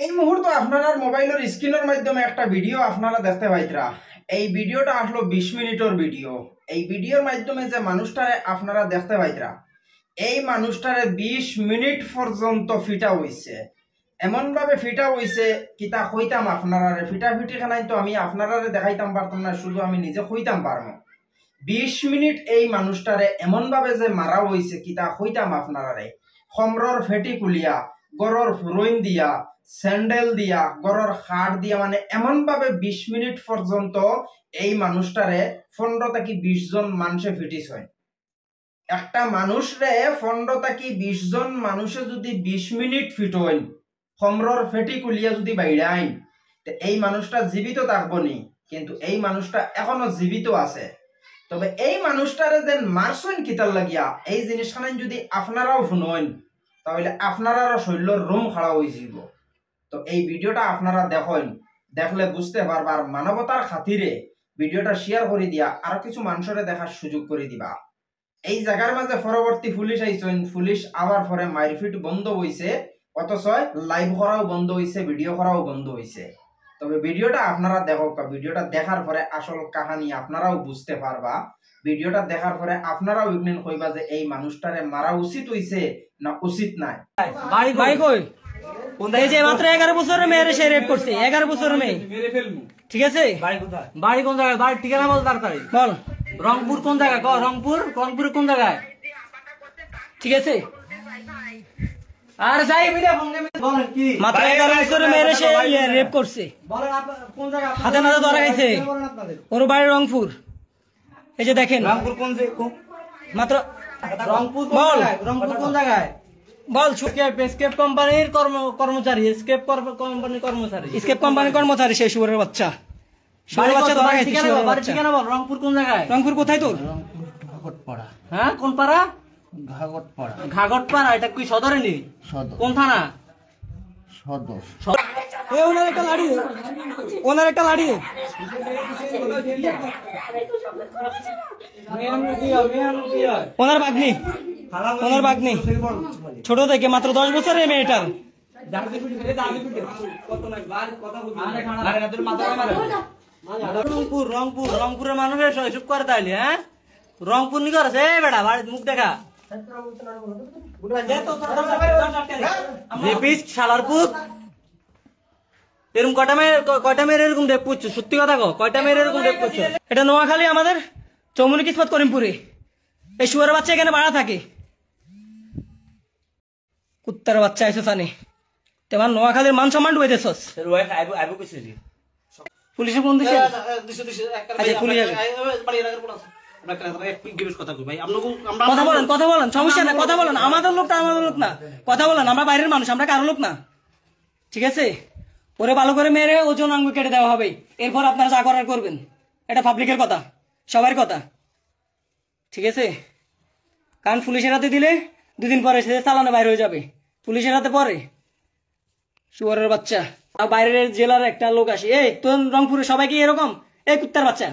এই মুহূর্তে আপনার মোবাইলের স্ক্রিনের মাধ্যমে একটা ভিডিও আপনারা দেখতে পাইতরা। এই ভিডিওটা আসলো 20 মিনিটের ভিডিও। এই ভিডিওর মাধ্যমে যে মানুষটারে আপনারা দেখতে পাইতরা, এই মানুষটারে 20 মিনিট পর্যন্ত ফিটা হইছে। এমন ভাবে ফিটা হইছে কিতা কইতাম আপনারা, ফিটা ফিটি খানাই তো আমি আপনারা দেখাইতাম পারতাম না, শুধু আমি নিজে কইতাম পারবো। 20 মিনিট এই মানুষটারে এমন ভাবে যে মারা হইছে কিতা কইতাম আপনারা। খমরর ফেটি কুলিয়া, গরর ফুরইন দিয়া, স্যান্ডেল দিয়া, গরর হাড় দিয়া, মানে এমন ভাবে 20 মিনিট পর্যন্ত এই মানুষটারে 15 থেকে 20 জন মানুষে ফিটিস হয়। একটা মানুষ রে 15 থেকে 20 জন মানুষে যদি 20 মিনিট ফিট হইন, খমরর ফেটি কুলিয়া যদি বাইরে আইন, এই মানুষটা জীবিত থাকবো নি, কিন্তু এই মানুষটা এখনো জীবিত আছে। তবে এই মানুষটারে যেন মারছইন কিতার লাগিয়া, এই জিনিসখান যদি আপনারাও শুনেন, তাহলে আপনারাও শরীরের রুম খাড়া হয়ে যাব। তো এই ভিডিওটা আপনারা দেখেন, দেখলে বুঝতে পারবার, মানবতার খাতিরে ভিডিওটা শেয়ার করে দিয়া আরো কিছু মানুষরে দেখার সুযোগ করে দিবা। এই জায়গার মাঝে পরবর্তী পুলিশ আইছেন, পুলিশ আবার পরে মারপিট বন্ধ হইছে, অথচ লাইভ করাও বন্ধ হইছে, ভিডিও করাও বন্ধ হইছে। তবে ভিডিওটা আপনারা দেখো, ভিডিওটা দেখার পরে আসল কাহিনী আপনারাও বুঝতে পারবা। ভিডিওটা দেখার পরে আপনারাও ইগনিন কইবা যে এই মানুষটারে মারা উচিত হইছে না উচিত নাই। ভাই কই এই যে মাত্র 11 বছরের মেয়েরে সে রেপ করছে, 11 বছরের মেয়ে মেরে ফেলবো। ঠিক আছে, বাড়ি কোথায়? বাড়ি কোন জায়গায়? বাড়ি ঠিকানা বল তাড়াতাড়ি বল। রংপুর কোন জায়গায়? রংপুর কোন জায়গায়? ঠিক আছে, আর যাই মিলে বলেন কি মাত্র 11 বছরের মেয়েরে সে রেপ করছে। বলেন কোন জায়গা? হাতে নাতে ধরা গেছে, ওর বাড়ি রংপুর। এই যে দেখেন রংপুর কোন মাত্র রংপুর বল, রংপুর কোন জায়গায় বল। স্কেপ কোম্পানির কর্মচারী, স্কেপ কোম্পানির কর্মচারী সেই শুয়োরের বাচ্চা। শুয়োরের বাচ্চা ধরা গেছে। ঠিকানা বল, রংপুর কোন জায়গায়? রংপুর কোথায় তোর? ঘাগটপাড়া। হ্যাঁ কোন পাড়া? ঘাগটপাড়া। ঘাগটপাড়া এটা কি সদরে নি? সদর। কোন থানা? সদর। ওনার একটা লাড়ি, ওনার একটা লাড়ি। ওনার বাগনি, ওনার বাগনি ছোট থেকে মাত্র 10 বছরের মেয়েটার। রংপুরের মানুষের এসব করে তাইলে? হ্যাঁ রংপুর নি করেছে বেটা, মুখ দেখা শালার পুত। এরকম কয়টা মেয়ের এরকম রেপ করছো? সত্যি কথা কো, কয়টা মেয়ের এরকম রেপ করছো? এটা নোয়াখালী আমাদের চৌমুনি কিসমত করিমপুরে। এই শুয়ারের বাচ্চা এখানে ভাড়া থাকে। কুত্তার বাচ্চা আইসো জানি তোমার নোয়াখালীর মান সম্মান ডুবে দেছস। পুলিশে ফোন দিছে? কথা বলেন, সমস্যা না, কথা বলেন। আমাদের লোক না, কথা বলেন। আমরা বাইরের মানুষ, আমরা কারো লোক না। ঠিক আছে, ওরে ভালো করে মেরে ওজন অঙ্গ কেটে দেওয়া হবে। এরপর আপনারা যা করার করবেন। এটা পাবলিকের কথা, সবার কথা। ঠিক আছে, কারণ পুলিশের হাতে দিলে 2 দিন পরে সে চালানো বাইরে হয়ে যাবে। পুলিশের হাতে পরে শুয়ারের বাচ্চা। বাইরের জেলার একটা লোক আসে, এই তোর রংপুরে সবাই কি এরকম? এই কুত্তার বাচ্চা,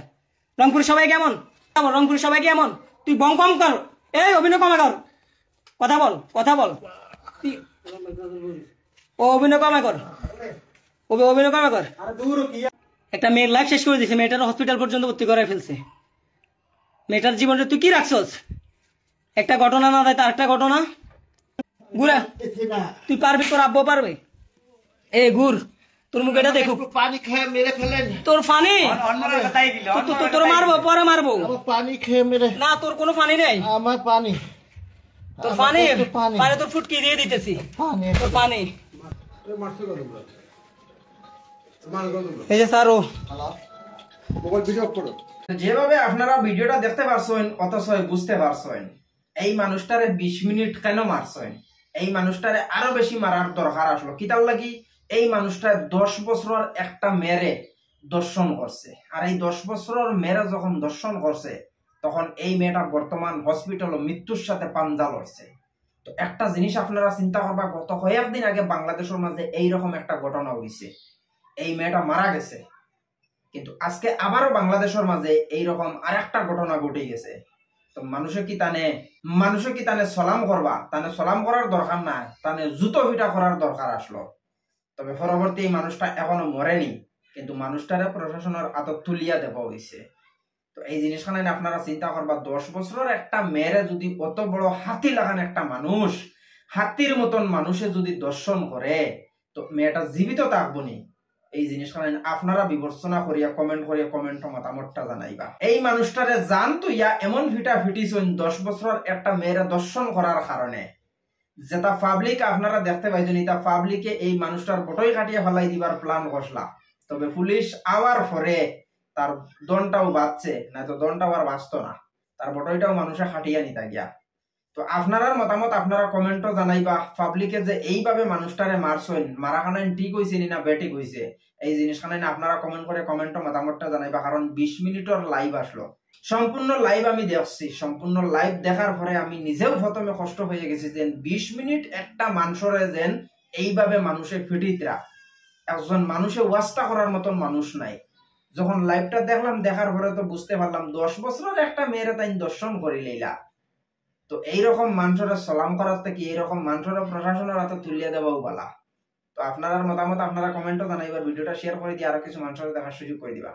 রংপুরে সবাই কেমন? রংপুরে সবাই কেমন? তুই বং কম কর, এই অভিনয় কমে কর। কথা বল, কথা বল। ও অভিনয় কমে কর, অভিনয় কমে কর। একটা মেয়ের লাইফ শেষ করে দিছে, মেয়েটার হসপিটাল পর্যন্ত ভর্তি করায় ফেলছে। মেয়েটার জীবনে তুই কি রাখছস? একটা ঘটনা না দেয় তার একটা ঘটনা। গুড়া তুই পারবি? তোর আব্বু পারবে? এ গুড় তোর মুখ এটা দেখুক। পানি খেয়ে মেরে ফেলেন। তোর ফানি তোর মারবো, পরে মারবো। পানি খেয়ে মেরে না, তোর কোনো ফানি নেই। আমার পানি, তোর ফানি পারে তোর ফুটকি দিয়ে দিতেছি। তোর পানি এই যে স্যার ও যেভাবে আপনারা ভিডিওটা দেখতে পারছেন, অথচ বুঝতে পারছেন এই মানুষটারে 20 মিনিট কেন মারছেন। এই মানুষটারে আরো বেশি মারার দরকার আসলো কিতার লাগি। এই মানুষটা 10 বছরের একটা মেরে দর্শন করছে, আর এই 10 বছরের মেয়েরা যখন দর্শন করছে, তখন এই মেয়েটা বর্তমান হসপিটাল মৃত্যুর সাথে পাঞ্জা লড়ছে। তো একটা জিনিস আপনারা চিন্তা করবা, গত কয়েকদিন আগে বাংলাদেশের মাঝে এইরকম একটা ঘটনা হয়েছে, এই মেয়েটা মারা গেছে। কিন্তু আজকে আবারও বাংলাদেশের মাঝে এইরকম আর একটা ঘটনা ঘটে গেছে। তো মানুষে কি তানে সলাম করবা? তানে সলাম করার দরকার নাই, তানে জুতো ভিটা করার দরকার আসলো। তবে পরবর্তী এই মানুষটা এখনো মরেনি, কিন্তু মানুষটারে প্রশাসনের আদত তুলিয়া দেওয়া হয়েছে। তো এই জিনিসখানে আপনারা চিন্তা করবা, 10 বছরের একটা মেয়েরে যদি অত বড় হাতি লাগান একটা মানুষ, হাতির মতন মানুষে যদি দর্শন করে, তো মেয়েটা জীবিত থাকবো নি? এই জিনিসখানে আপনারা বিবেচনা করিয়া কমেন্ট মতামতটা জানাইবা। এই মানুষটারে জানতো ইয়া এমন ফিটা ফিটিছেন 10 বছরের একটা মেয়েরা দর্শন করার কারণে, যেটা পাবলিক আপনারা দেখতে পাইছেন, এটা পাবলিকে এই মানুষটার বটই কাটিয়ে ফেলাই দিবার প্ল্যান করলা। তবে পুলিশ আওয়ার পরে তার দনটাও বাঁচছে, না তো দনটাও আর বাঁচত না, তার বটইটাও মানুষে খাটিয়া নিতা গিয়া। তো আপনার মতামত আপনারা কমেন্টও জানাইবা। পাবলিকে যে এইভাবে মানুষটারে মারছেন, মারাখানে ঠিক হয়েছে না বেঠিক হয়েছে, এই জিনিসখানে আপনারা কমেন্টও মতামতটা জানাইবা। কারণ 20 মিনিটের লাইভ আসলো, সম্পূর্ণ লাইভ আমি দেখছি। সম্পূর্ণ লাইভ দেখার পরে আমি নিজেও প্রথমে কষ্ট হয়ে গেছি যে 20 মিনিট একটা মানুষরে যেন এইভাবে মানুষে ফিটিতরা, একজন মানুষে ওয়াস্তা করার মতন মানুষ নাই। যখন লাইভটা দেখলাম, দেখার পরে তো বুঝতে পারলাম 10 বছরের একটা মেয়েরা তাই দর্শন করি লইলা। তো এইরকম মানুষের সালাম করার থেকে এইরকম মানুষের প্রশাসনের হাতে তুলিয়া দেওয়াও বলা। তো আপনার মতামত আপনারা কমেন্টও জানাইবার, ভিডিওটা শেয়ার করে দিয়ে আরো কিছু মানুষের দেখার সুযোগ করে দিবা।